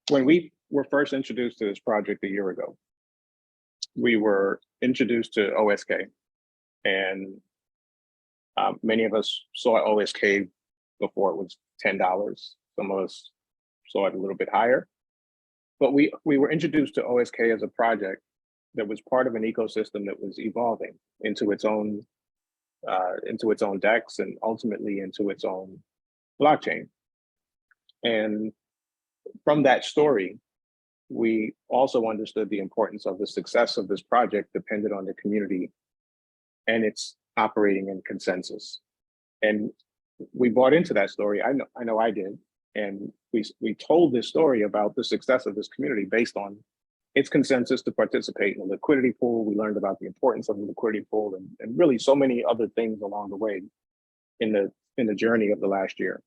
When we were first introduced to this project a year ago, we were introduced to OSK, and many of us saw OSK before it was $10. Some of us saw it a little bit higher, but we were introduced to OSK as a project that was part of an ecosystem that was evolving into its own DEX and ultimately into its own blockchain. And from that story, we also understood the importance of the success of this project depended on the community and its operating in consensus. And we bought into that story. I know I did. And we told this story about the success of this community based on its consensus to participate in the liquidity pool. We learned about the importance of the liquidity pool and really so many other things along the way in the journey of the last year.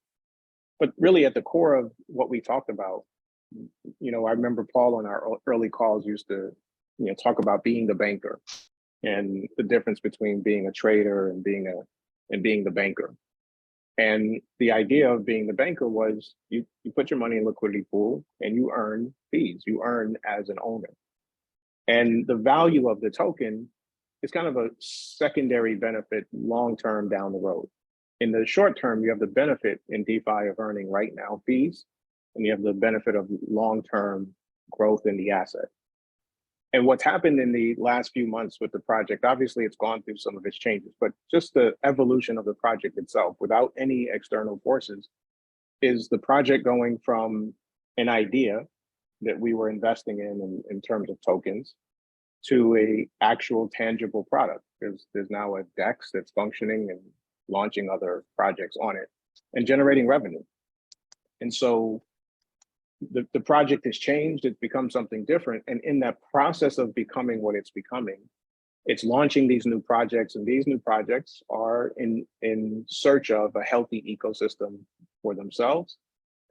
But really at the core of what we talked about, I remember Paul on our early calls used to, talk about being the banker and the difference between being a trader and being the banker. And the idea of being the banker was you put your money in liquidity pool and you earn fees, you earn as an owner. And the value of the token is kind of a secondary benefit long-term down the road. In the short term, you have the benefit in DeFi of earning right now fees, and you have the benefit of long-term growth in the asset. And what's happened in the last few months with the project, obviously it's gone through some of its changes, but just the evolution of the project itself without any external forces is the project going from an idea that we were investing in terms of tokens to a actual tangible product. There's now a DEX that's functioning and launching other projects on it and generating revenue. And so the project has changed, it's become something different. And in that process of becoming what it's becoming, it's launching these new projects, and these new projects are in search of a healthy ecosystem for themselves.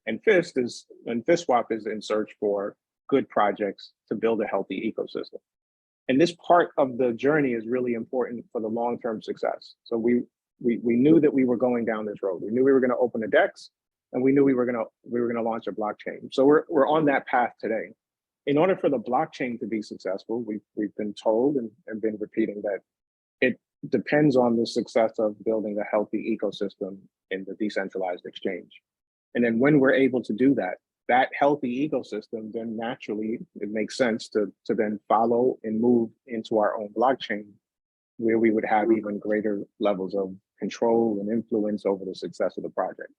And FSTSwap is in search for good projects to build a healthy ecosystem. And this part of the journey is really important for the long-term success. So we knew that we were going down this road. We knew we were going to open a DEX, and we knew we were going to launch a blockchain. So we're on that path today. In order for the blockchain to be successful, we've been told and been repeating that it depends on the success of building a healthy ecosystem in the decentralized exchange. And then when we're able to do that, that healthy ecosystem, then naturally it makes sense to then follow and move into our own blockchain, where we would have even greater levels of control and influence over the success of the project.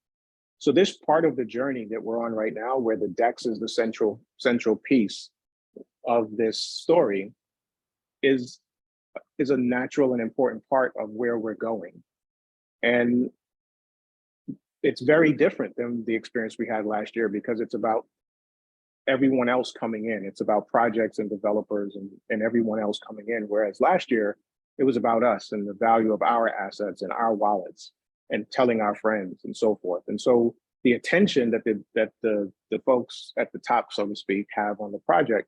So this part of the journey that we're on right now, where the DEX is the central piece of this story, is a natural and important part of where we're going. And it's very different than the experience we had last year, because it's about everyone else coming in. It's about projects and developers and everyone else coming in. Whereas last year, it was about us and the value of our assets and our wallets and telling our friends and so forth. And so the attention that the folks at the top, so to speak, have on the project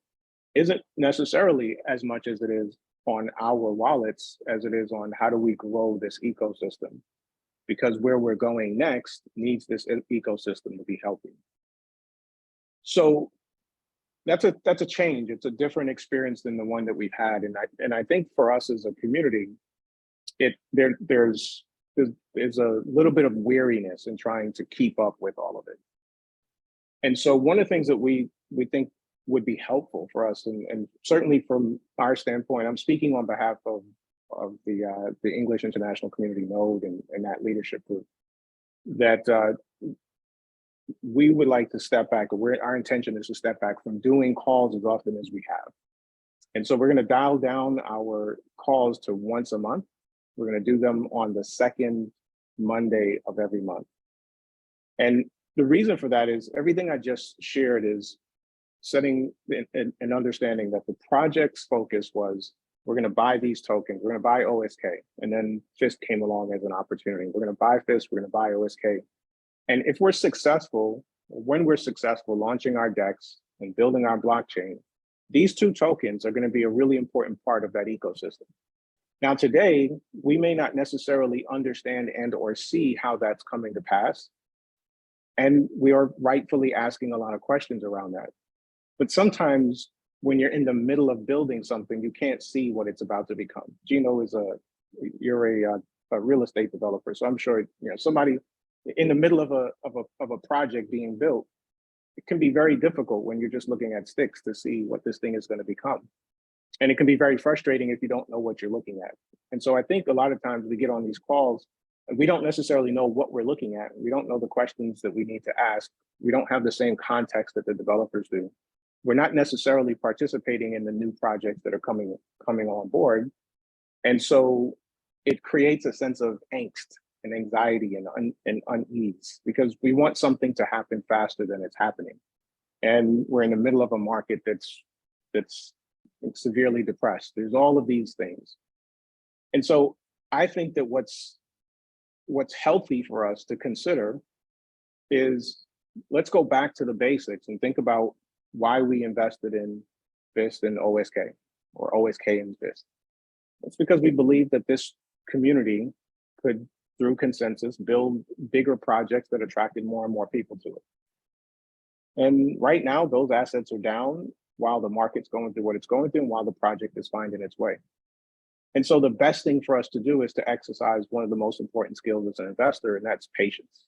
isn't necessarily as much as it is on our wallets as it is on how do we grow this ecosystem, because where we're going next needs this ecosystem to be healthy. So that's a change. It's a different experience than the one that we've had. And I think for us as a community, there's a little bit of weariness in trying to keep up with all of it. And so one of the things that we think would be helpful for us, and certainly from our standpoint, I'm speaking on behalf of the English International Community Node and that leadership group, that we would like to step back, or our intention is to step back from doing calls as often as we have. And so we're going to dial down our calls to once a month. We're going to do them on the second Monday of every month. And the reason for that is everything I just shared is setting an understanding that the project's focus was, we're going to buy these tokens, we're going to buy OSK. And then FST came along as an opportunity. We're going to buy FST, we're going to buy OSK. And if we're successful, when we're successful launching our DEX and building our blockchain, these two tokens are going to be a really important part of that ecosystem. Now, today, we may not necessarily understand and or see how that's coming to pass. And we are rightfully asking a lot of questions around that. But sometimes when you're in the middle of building something, you can't see what it's about to become. Gino is you're a real estate developer, so I'm sure somebody in the middle of a project being built, it can be very difficult when you're just looking at sticks to see what this thing is going to become. And it can be very frustrating if you don't know what you're looking at. And so I think a lot of times we get on these calls and we don't necessarily know what we're looking at. We don't know the questions that we need to ask. We don't have the same context that the developers do. We're not necessarily participating in the new projects that are coming on board. And so it creates a sense of angst and anxiety and unease, because we want something to happen faster than it's happening. And we're in the middle of a market that's severely depressed. There's all of these things. And so I think that what's healthy for us to consider is, let's go back to the basics and think about why we invested in BIST and OSK, or OSK and BIST. It's because we believe that this community could, through consensus, build bigger projects that attracted more and more people to it. And right now, those assets are down while the market's going through what it's going through and while the project is finding its way. And so the best thing for us to do is to exercise one of the most important skills as an investor, and that's patience.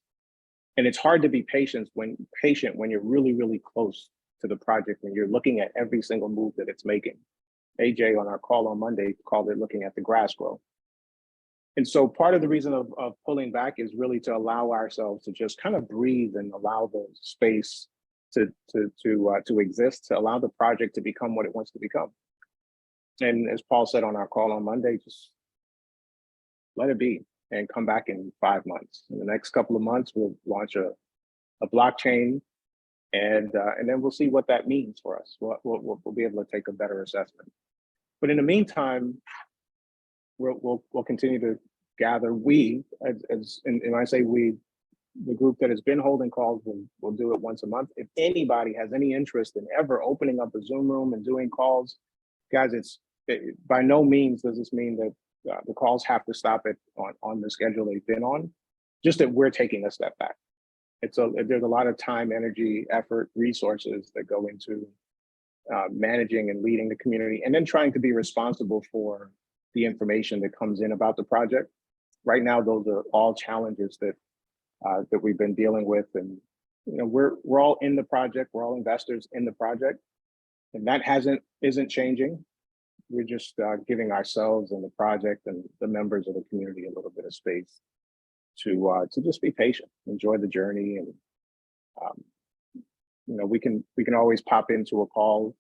And it's hard to be patient when you're really, really close to the project, when you're looking at every single move that it's making. AJ on our call on Monday called it looking at the grass grow. And so part of the reason of pulling back is really to allow ourselves to just kind of breathe and allow the space to exist, to allow the project to become what it wants to become. And as Paul said on our call on Monday, just let it be and come back in 5 months. In the next couple of months, we'll launch a blockchain, and then we'll see what that means for us. We'll be able to take a better assessment. But in the meantime, we'll continue to gather. We, and I say we, the group that has been holding calls will do it once a month. If anybody has any interest in ever opening up a Zoom room and doing calls, guys, by no means does this mean that the calls have to stop on the schedule they've been on, just that we're taking a step back. There's a lot of time, energy, effort, resources that go into managing and leading the community, and then trying to be responsible for the information that comes in about the project. Right now, those are all challenges that we've been dealing with, and we're all in the project. We're all investors in the project, and that isn't changing. We're just giving ourselves and the project and the members of the community a little bit of space to just be patient, enjoy the journey, and we can always pop into a call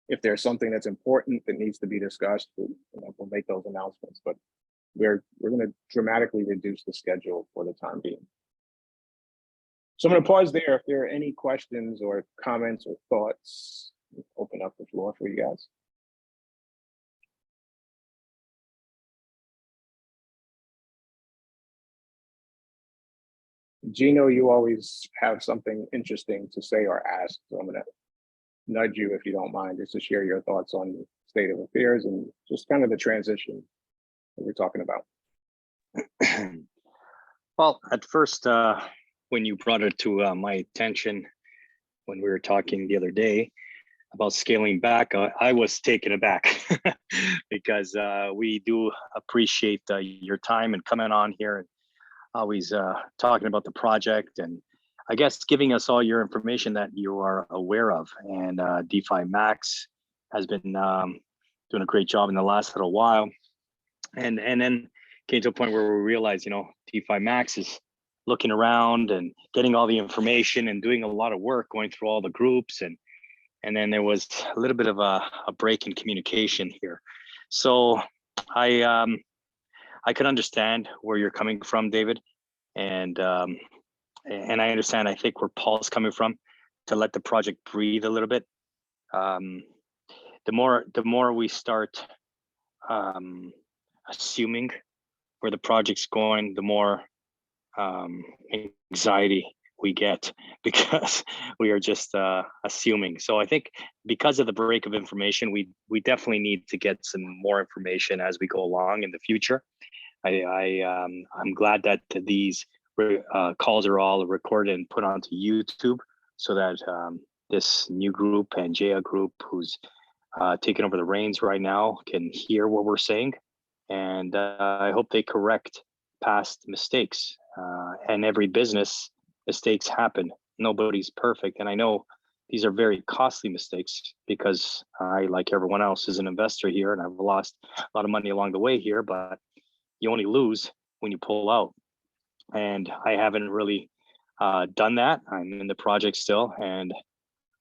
if there's something that's important that needs to be discussed. We'll make those announcements, but we're going to dramatically reduce the schedule for the time being. So I'm going to pause there. If there are any questions or comments or thoughts, open up the floor for you guys. Gino, you always have something interesting to say or ask, so I'm going to nudge you, if you don't mind, just to share your thoughts on the state of affairs and just kind of the transition that we're talking about. Well, at first, when you brought it to my attention, when we were talking the other day about scaling back, I was taken aback because we do appreciate your time and coming on here and always talking about the project, and I guess giving us all your information that you are aware of. And DeFi Max has been doing a great job in the last little while, and then came to a point where we realized, DeFi Max is looking around and getting all the information and doing a lot of work, going through all the groups, and then there was a little bit of a break in communication here. So I could understand where you're coming from, David, and I understand, I think, where Paul's coming from, to let the project breathe a little bit. The more we start assuming where the project's going, the more anxiety we get, because we are just assuming. So I think because of the break of information, we definitely need to get some more information as we go along in the future. I'm glad that these calls are all recorded and put onto YouTube, so that this new group, Pangea Group, who's taking over the reins right now, can hear what we're saying. And I hope they correct past mistakes. And every business, mistakes happen. Nobody's perfect. And I know these are very costly mistakes because I, like everyone else, is an investor here, and I've lost a lot of money along the way here, but you only lose when you pull out. And I haven't really done that. I'm in the project still, and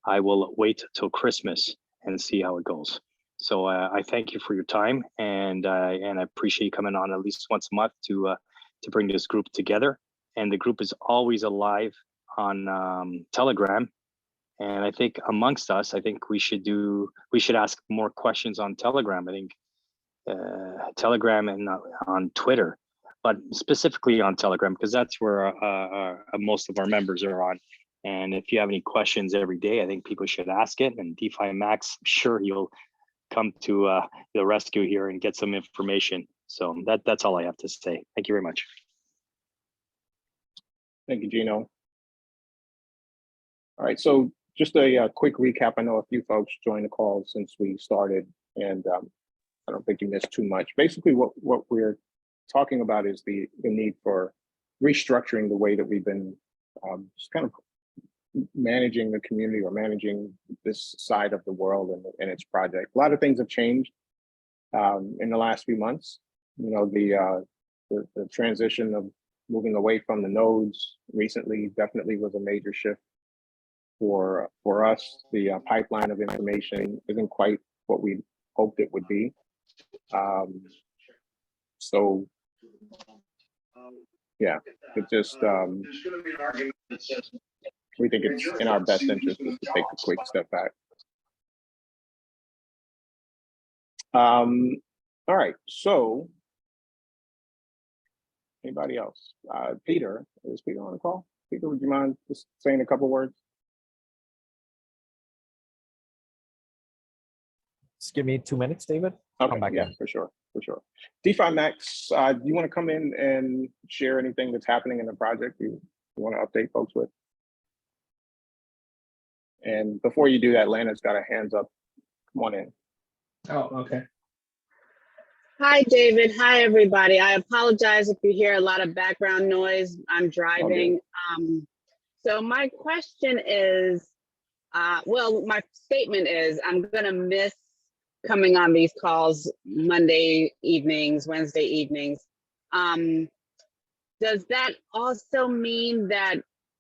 I will wait till Christmas and see how it goes. So I thank you for your time, and I appreciate you coming on at least once a month to bring this group together. And the group is always alive on Telegram. And I think amongst us, I think we should ask more questions on Telegram. I think Telegram and on Twitter, but specifically on Telegram, because that's where most of our members are on. And if you have any questions every day, I think people should ask it. And DeFi Max, I'm sure he'll come to the rescue here and get some information. So that's all I have to say. Thank you very much. Thank you, Gino. All right, so just a quick recap. I know a few folks joined the call since we started, and I don't think you missed too much. Basically, what we're talking about is the need for restructuring the way that we've been just kind of managing the community or managing this side of the world and its project. A lot of things have changed in the last few months. You know, the transition of moving away from the nodes recently definitely was a major shift for us. The pipeline of information isn't quite what we hoped it would be. So yeah, it just we think it's in our best interest just to take a quick step back. All right, so anybody else? Peter, is Peter on the call? Peter, would you mind just saying a couple words? Just give me 2 minutes, David. Okay, yeah, in. for sure. DeFi Max, do you want to come in and share anything that's happening in the project you want to update folks with? And before you do that, Lana's got her hands up. Come on in. Oh, okay. Hi, David. Hi, everybody. I apologize if you hear a lot of background noise. I'm driving. So my question is, well, my statement is I'm going to miss coming on these calls Monday evenings, Wednesday evenings. Does that also mean that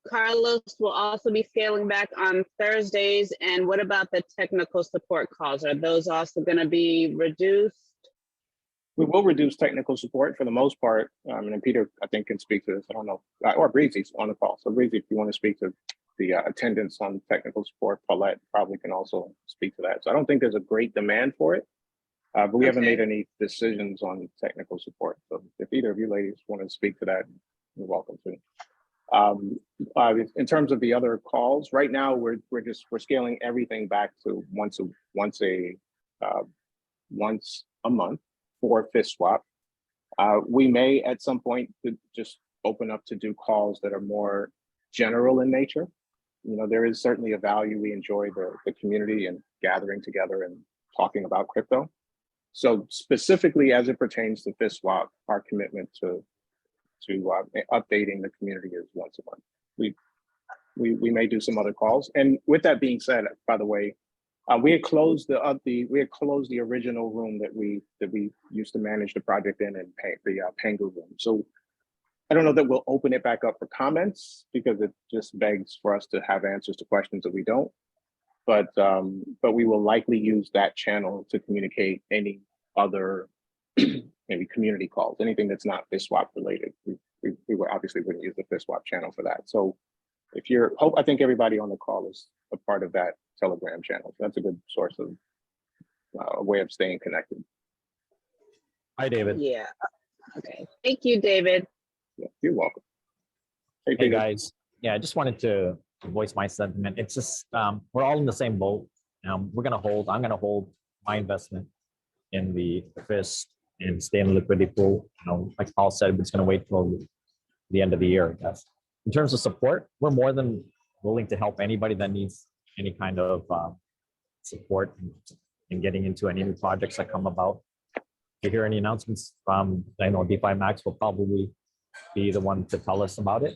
Carlos will also be scaling back on Thursdays? And what about the technical support calls? Are those also going to be reduced? We will reduce technical support for the most part. And Peter, I think, can speak to this. I don't know, or Breezy's on the call. So Breezy, if you want to speak to the attendance on technical support, Paulette probably can also speak to that. So I don't think there's a great demand for it, but we haven't made any decisions on technical support. So if either of you ladies want to speak to that, you're welcome to. In terms of the other calls, right now we're scaling everything back to once a month for FSTSwap. We may at some point just open up to do calls that are more general in nature. You know, there is certainly a value. We enjoy the community and gathering together and talking about crypto. So specifically as it pertains to FSTSwap, our commitment to updating the community is once a month. We may do some other calls. And with that being said, by the way, we had closed the original room that we used to manage the project in, and the Pangu room. So I don't know that we'll open it back up for comments because it just begs for us to have answers to questions that we don't. But we will likely use that channel to communicate any other maybe community calls, anything that's not FSTSwap related. We obviously wouldn't use the FSTSwap channel for that. So if I think everybody on the call is a part of that Telegram channel. So that's a good source of a way of staying connected. Hi, David. Yeah. Okay. Thank you, David. Yeah, you're welcome. Hey guys. Yeah, I just wanted to voice my sentiment. It's just we're all in the same boat. I'm gonna hold my investment in the FIST and stay in the liquidity pool. You know, like Paul said, it's gonna wait till the end of the year, I guess. In terms of support, we're more than willing to help anybody that needs any kind of support in getting into any new projects that come about. If you hear any announcements from, I know DeFi Max will probably be the one to tell us about it,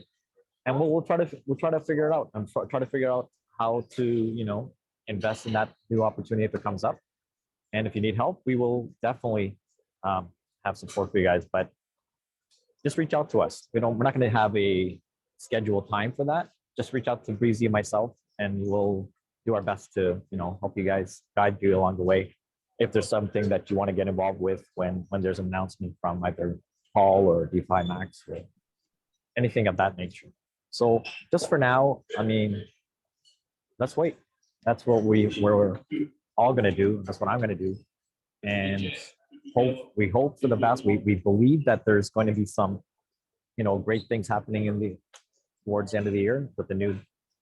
and we'll try to figure it out and try to figure out how to invest in that new opportunity if it comes up. And if you need help, we will definitely have support for you guys. But just reach out to us. We're not going to have a scheduled time for that. Just reach out to Breezy and myself, and we'll do our best to help you guys, guide you along the way. If there's something that you want to get involved with when there's an announcement from either Paul or DeFi Max or anything of that nature. So just for now, I mean, let's wait. That's what we're all going to do. That's what I'm going to do. And we hope for the best. We believe that there's going to be some, great things happening towards the end of the year with the new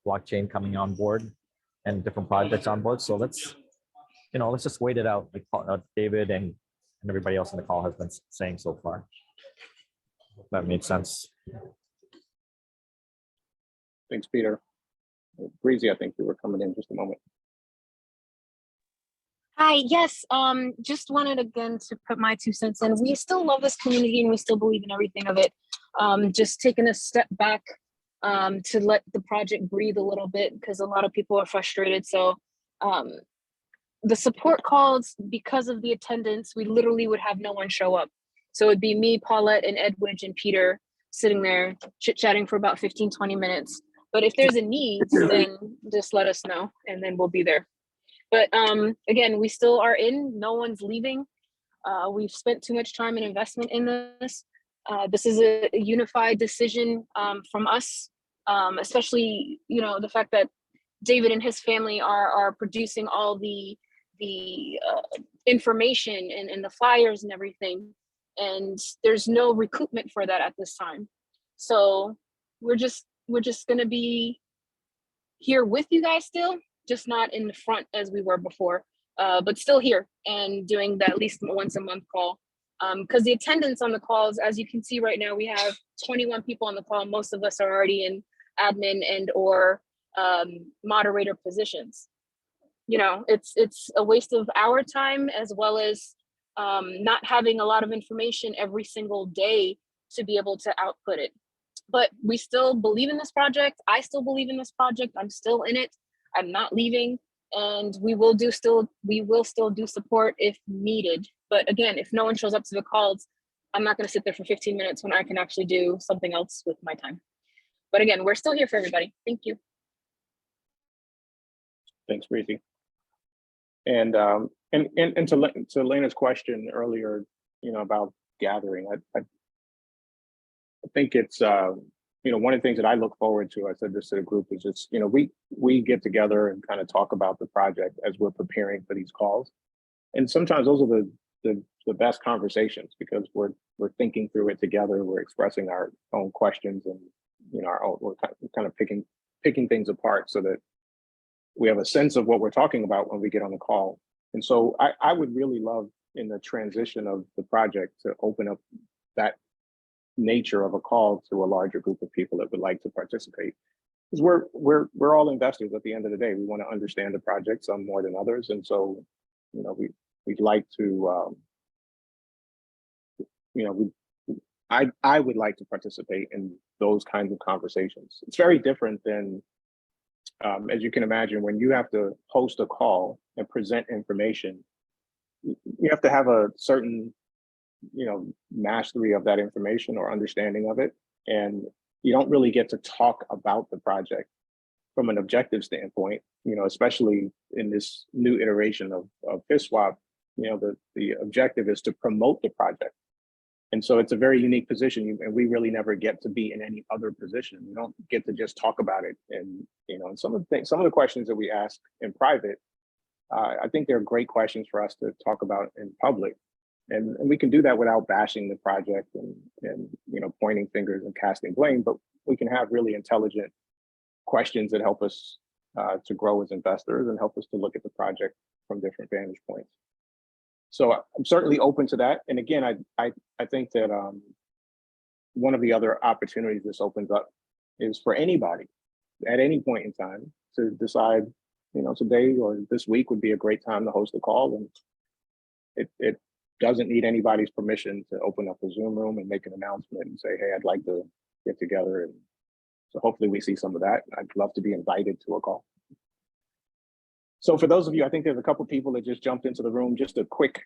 blockchain coming on board and different projects on board. So let's just wait it out, like David and everybody else on the call has been saying so far. Hope that made sense. Thanks, Peter. Breezy, I think you were coming in just a moment. Hi, yes, just wanted again to put my 2 cents in. We still love this community and we still believe in everything of it. Just taking a step back to let the project breathe a little bit because a lot of people are frustrated. So the support calls, because of the attendance, we literally would have no one show up. So it'd be me, Paulette, and Edwidge and Peter sitting there chit-chatting for about 15, 20 minutes. But if there's a need, then just let us know and then we'll be there. But again, we still are in, no one's leaving. We've spent too much time and investment in this. This is a unified decision from us, especially, the fact that David and his family are producing all the information and the flyers and everything. And there's no recoupment for that at this time. So we're just gonna be here with you guys still, just not in the front as we were before, but still here and doing that at least once a month call. Because the attendance on the calls, as you can see right now, we have 21 people on the call. Most of us are already in admin and or moderator positions. It's a waste of our time as well as not having a lot of information every single day to be able to output it. But we still believe in this project. I still believe in this project. I'm still in it. I'm not leaving, and we will still do support if needed. But again, if no one shows up to the calls, I'm not going to sit there for 15 minutes when I can actually do something else with my time. But again, we're still here for everybody. Thank you. Thanks, Breezy. And to Lena's question earlier, about gathering, I think it's one of the things that I look forward to, I said this to the group, is just, we get together and kind of talk about the project as we're preparing for these calls. And sometimes those are the best conversations because we're thinking through it together. We're expressing our own questions and, we're kind of picking things apart so that we have a sense of what we're talking about when we get on the call. And so I would really love in the transition of the project to open up that nature of a call to a larger group of people that would like to participate, because we're all investors at the end of the day. We want to understand the project, some more than others, and so we'd like to I would like to participate in those kinds of conversations. It's very different than as you can imagine, when you have to host a call and present information, you have to have a certain mastery of that information or understanding of it. And you don't really get to talk about the project from an objective standpoint, especially in this new iteration of FSTSwap, the objective is to promote the project. And so it's a very unique position, and we really never get to be in any other position. We don't get to just talk about it. And, and some of the questions that we ask in private, I think they're great questions for us to talk about in public. And we can do that without bashing the project and pointing fingers and casting blame, but we can have really intelligent questions that help us to grow as investors and help us to look at the project from different vantage points. So I'm certainly open to that. And again, I think that one of the other opportunities this opens up is for anybody at any point in time to decide today or this week would be a great time to host a call. And it doesn't need anybody's permission to open up a Zoom room and make an announcement and say, hey, I'd like to get together. And so hopefully we see some of that. I'd love to be invited to a call. So for those of you, I think there's a couple people that just jumped into the room. Just a quick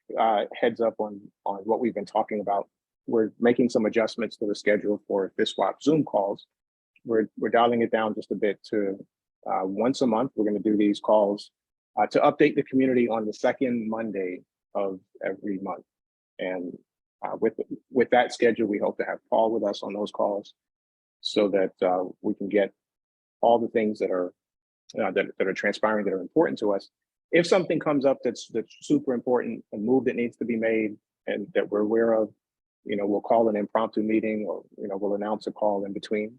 heads up on what we've been talking about. We're making some adjustments to the schedule for FSTSwap Zoom calls. We're dialing it down just a bit to once a month. We're going to do these calls to update the community on the second Monday of every month. And with that schedule, we hope to have Paul with us on those calls so that we can get all the things that are transpiring that are important to us. If something comes up that's super important, a move that needs to be made and that we're aware of, we'll call an impromptu meeting, or we'll announce a call in between.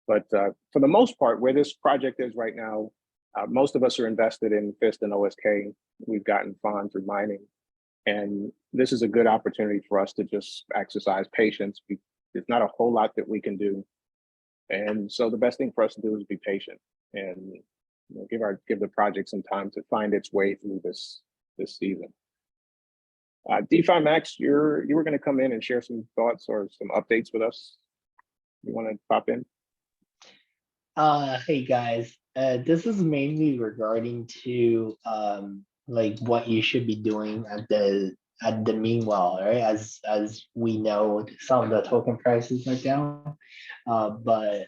But for the most part, where this project is right now, most of us are invested in FIST and OSK. We've gotten fond through mining, and this is a good opportunity for us to just exercise patience. There's not a whole lot that we can do, and so the best thing for us to do is be patient and give the project some time to find its way through this season. DeFi Max, you were going to come in and share some thoughts or some updates with us. You want to pop in? Hey guys, this is mainly regarding to like what you should be doing at the meanwhile, right? As we know, some of the token prices are down, but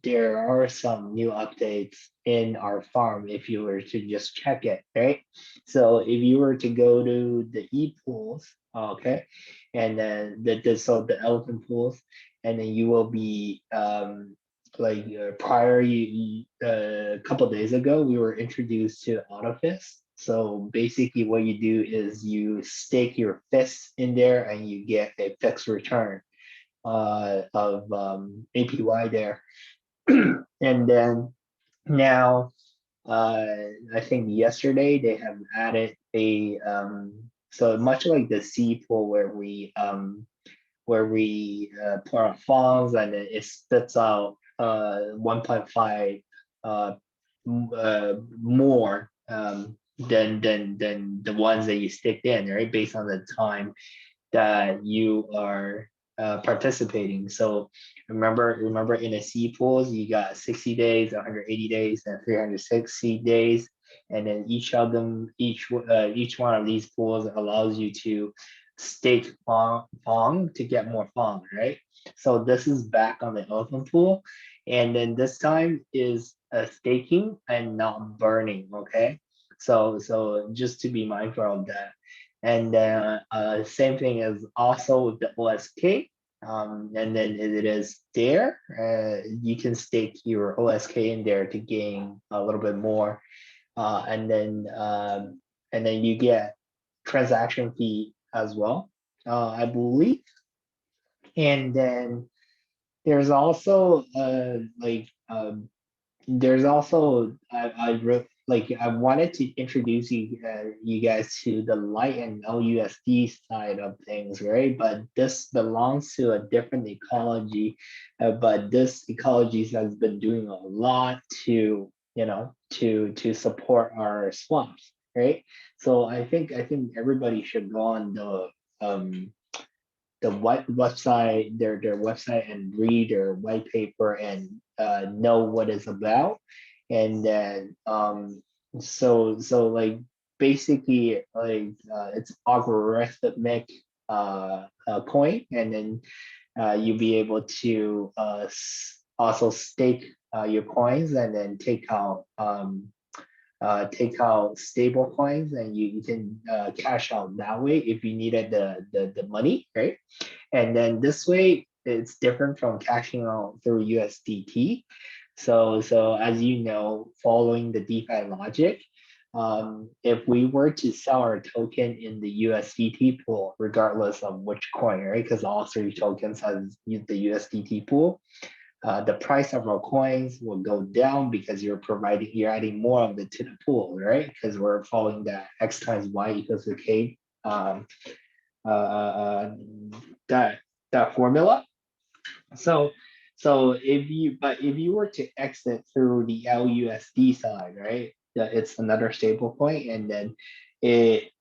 there are some new updates in our farm if you were to just check it, right? So if you were to go to the e-pools, okay, and then the elephant pools, and then you will be like prior, a couple days ago, we were introduced to AutoFist. So basically what you do is you stake your FIST in there and you get a fixed return of APY there. And then now, I think yesterday they have added a, so much like the C pool where we put our funds and it spits out 1.5 more than the ones that you stick in, right? Based on the time that you are participating. So remember in a C pools, you got 60 days, 180 days, and 360 days. And then each one of these pools allows you to stake Fong to get more Fong, right? So this is back on the elephant pool. And then this time is staking and not burning, okay? So just to be mindful of that. And same thing is also with the OSK. And then it is there. You can stake your OSK in there to gain a little bit more. And then you get transaction fee as well, I believe. And then there's also I wanted to introduce you guys to the Light and LUSD side of things, right? But this belongs to a different ecology, but this ecology has been doing a lot to to support our swaps, right? So I think everybody should go on the website, their website, and read their white paper and know what it's about. And then so like basically like it's algorithmic coin, and then you'll be able to also stake your coins and then take out stable coins, and you can cash out that way if you needed the money, right? And then this way it's different from cashing out through USDT. So as you know, following the DeFi logic, if we were to sell our token in the USDT pool, regardless of which coin, right? Because all three tokens has the USDT pool, the price of our coins will go down because you're adding more of it to the pool, right? Because we're following that X times Y equals to K that formula. So if you were to exit through the LUSD side, right? it's another stable point, and then it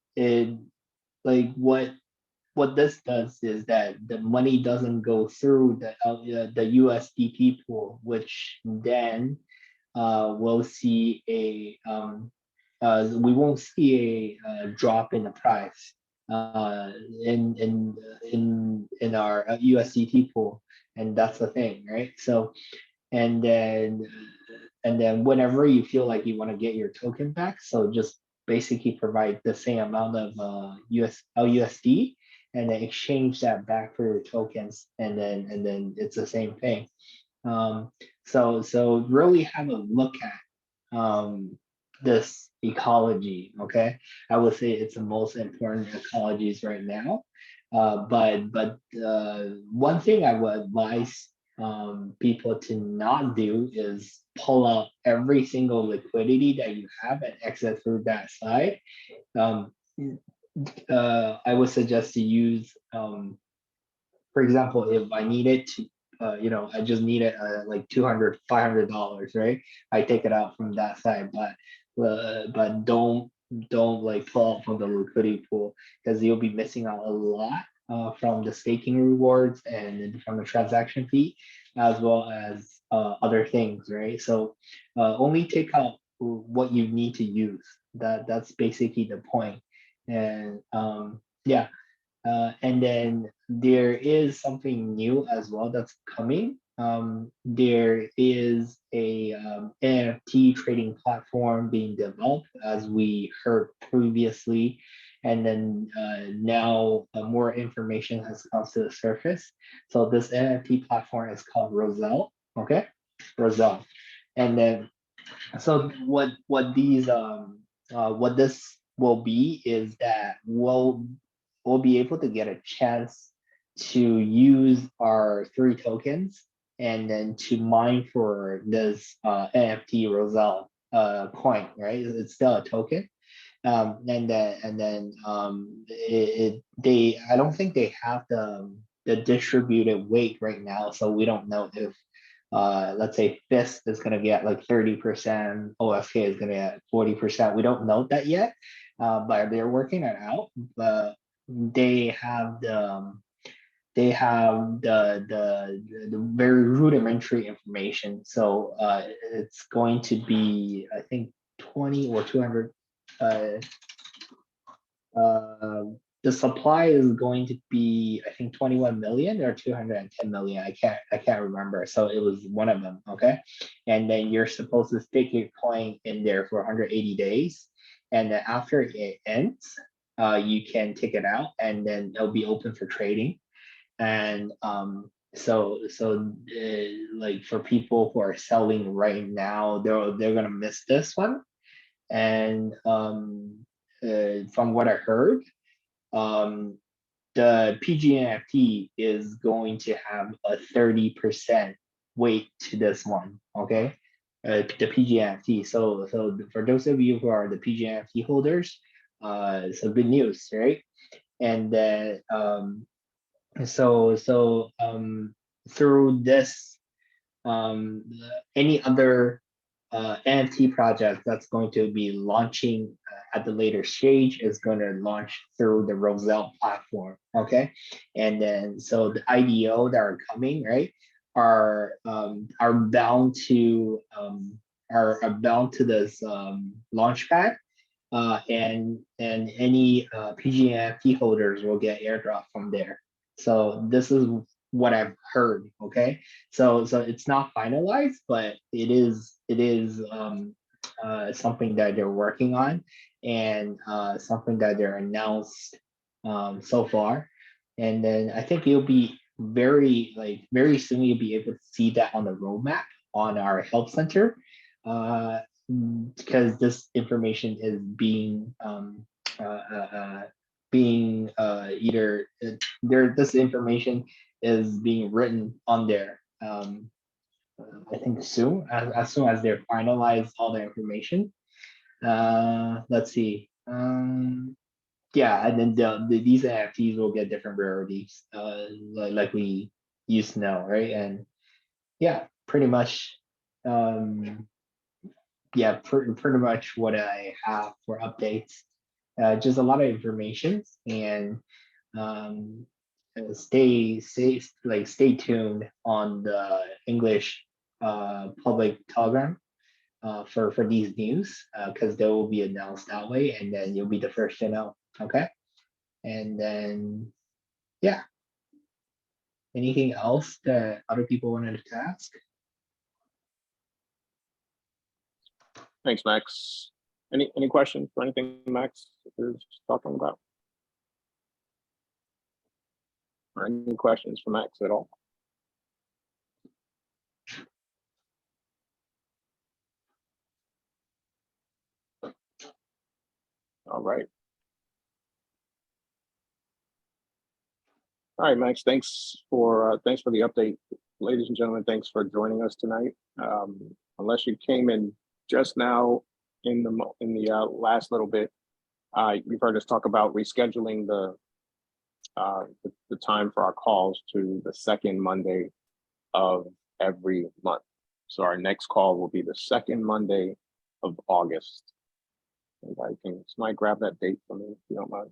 like what this does is that the money doesn't go through the USDT pool, which then we'll see we won't see a drop in the price uh, in our USDT pool, and that's the thing, right? So and then whenever you feel like you want to get your token back, so just basically provide the same amount of LUSD and then exchange that back for your tokens, and then it's the same thing. So really have a look at this ecology. Okay, I would say it's the most important ecologies right now. But one thing I would advise people to not do is pull out every single liquidity that you have and exit through that side. Um, I would suggest to use, for example, if I needed to, I just needed like $200, $500, right? I take it out from that side, but don't like pull out from the liquidity pool, because you'll be missing out a lot from the staking rewards and from the transaction fee, as well as other things, right? So only take out what you need to use. That's basically the point. And yeah, and then there is something new as well that's coming. There is a NFT trading platform being developed, as we heard previously, and then now more information has come to the surface. So this NFT platform is called Roselle. Okay, Roselle, and then so what this will be is that we'll be able to get a chance to use our 3 tokens and then to mine for this NFT Roselle coin, right? It's still a token. And then I don't think they have the distributed weight right now, so we don't know if let's say FIST is going to get like 30%, OFK is going to get 40%. We don't know that yet, but they're working it out. But they have the very rudimentary information. So it's going to be, I think, 20 or 200. The supply is going to be, I think, 21 million or 210 million. I can't remember. So it was one of them. Okay, and then you're supposed to stick your coin in there for 180 days, and then after it ends, you can take it out, and then it'll be open for trading. And so like for people who are selling right now, they're gonna miss this one. And from what I heard, the PGNFT is going to have a 30% weight to this one. Okay, the PGNFT. So for those of you who are the PGNFT holders, so good news, right? And then through this, any other NFT project that's going to be launching at the later stage is going to launch through the Roselle platform. Okay, and then so the IDO that are coming, right, are bound to this launchpad, and any PGNFT holders will get airdrop from there. So this is what I've heard. Okay, so it's not finalized, but it is something that they're working on, and something that they're announced so far. And then I think you'll be very soon you'll be able to see that on the roadmap on our help center, because this information is being either this information is being written on there. I think soon, as soon as they're finalized all the information. Let's see. Yeah, and then these NFTs will get different rarities, like we used to know, right? And yeah, pretty much yeah, pretty much what I have for updates. Just a lot of information, and stay tuned on the English public Telegram for these news, because they will be announced that way, and then you'll be the first to know. Okay, and then yeah, anything else that other people wanted to ask? Thanks, Max. Any questions for anything Max is talking about? Or any questions for Max at all? All right. All right, Max. Thanks for the update, ladies and gentlemen. Thanks for joining us tonight. Unless you came in just now in the last little bit, you've heard us talk about rescheduling the time for our calls to the second Monday of every month. So our next call will be the second Monday of August. If I can, somebody grab that date for me, if you don't mind.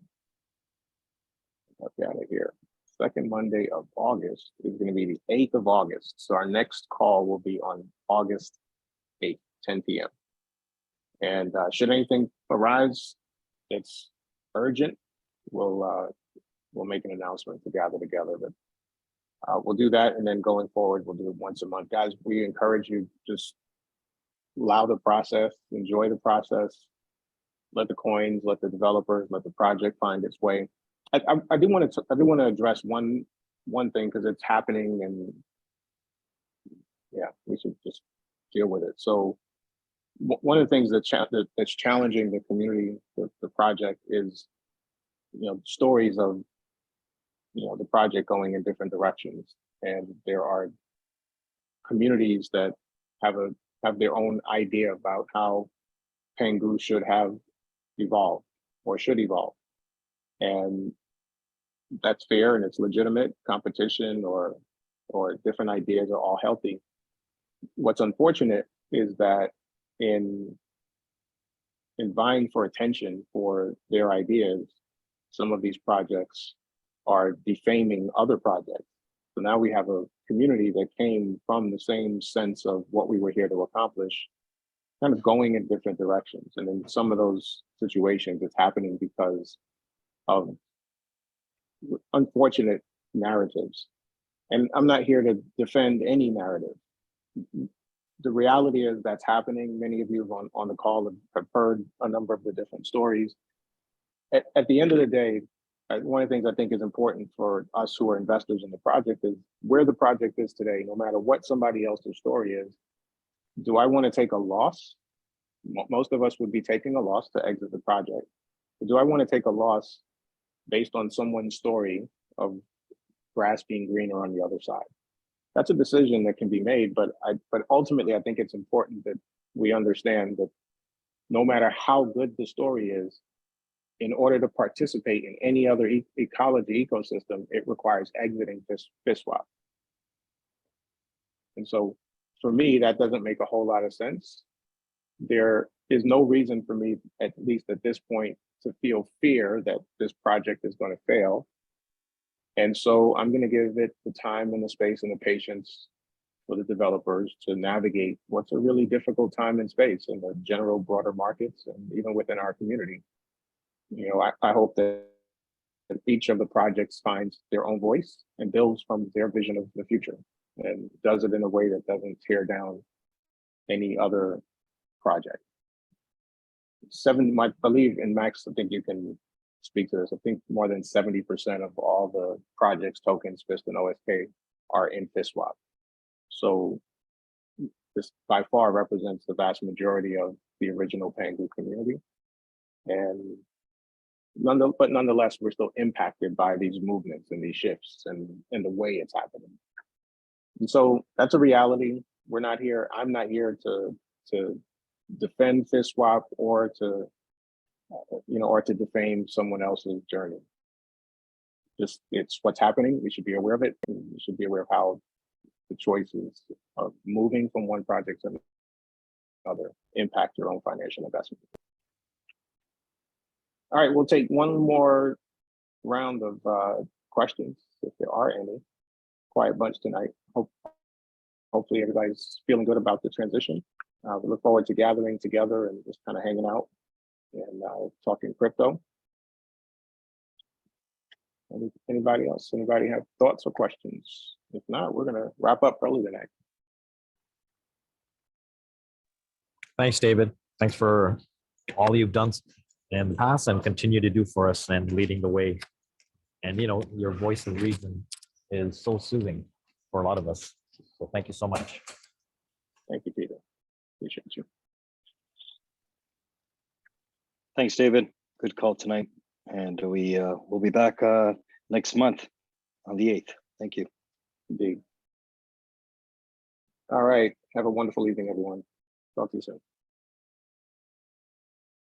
Get out of here. Second Monday of August is going to be the 8th of August. So our next call will be on August 8th, 10 p.m. And should anything arise that's urgent, we'll make an announcement to gather together. But we'll do that, and then going forward, we'll do it once a month. Guys, we encourage you, just allow the process, enjoy the process, let the coins, let the developers, let the project find its way. I do want to address one thing, because it's happening, and yeah, we should just deal with it. So one of the things that's challenging the community, the project, is stories of the project going in different directions, and there are communities that have their own idea about how Pengu should have evolved or should evolve, and that's fair and it's legitimate. Competition or different ideas are all healthy. What's unfortunate is that in vying for attention for their ideas, some of these projects are defaming other projects. So now we have a community that came from the same sense of what we were here to accomplish, kind of going in different directions. And in some of those situations, it's happening because of unfortunate narratives. And I'm not here to defend any narrative. The reality is that's happening. Many of you on the call have heard a number of the different stories. At the end of the day, one of the things I think is important for us who are investors in the project is where the project is today, no matter what somebody else's story is. Do I want to take a loss? Most of us would be taking a loss to exit the project. But do I want to take a loss based on someone's story of grass being greener on the other side? That's a decision that can be made, but ultimately I think it's important that we understand that no matter how good the story is, in order to participate in any other ecology ecosystem, it requires exiting FSTSwap. And so for me, that doesn't make a whole lot of sense. There is no reason for me, at least at this point, to feel fear that this project is going to fail. And so I'm going to give it the time and the space and the patience for the developers to navigate what's a really difficult time and space in the general broader markets and even within our community. I hope that each of the projects finds their own voice and builds from their vision of the future and does it in a way that doesn't tear down any other project. I believe, in Max, I think you can speak to this. I think more than 70% of all the projects, tokens, FIST and OSK are in FSTSwap. So this by far represents the vast majority of the original Pengu community. And nonetheless, we're still impacted by these movements and these shifts and the way it's happening. And so that's a reality. I'm not here to defend FSTSwap or to defame someone else's journey. It's what's happening. We should be aware of it. And we should be aware of how the choices of moving from one project to other impact your own financial investment. All right, we'll take one more round of questions, if there are any. Quiet bunch tonight. Hopefully everybody's feeling good about the transition. We look forward to gathering together and just kind of hanging out and talking crypto. Anybody else? Anybody have thoughts or questions? If not, we're gonna wrap up early tonight. Thanks, David. Thanks for all you've done in the past and continue to do for us and leading the way. And you know, your voice of reason is so soothing for a lot of us. So thank you so much. Thank you, Peter. Appreciate you. Thanks, David. Good call tonight. And we'll be back next month on the 8th. Thank you. Indeed. All right. Have a wonderful evening, everyone. Talk to you soon.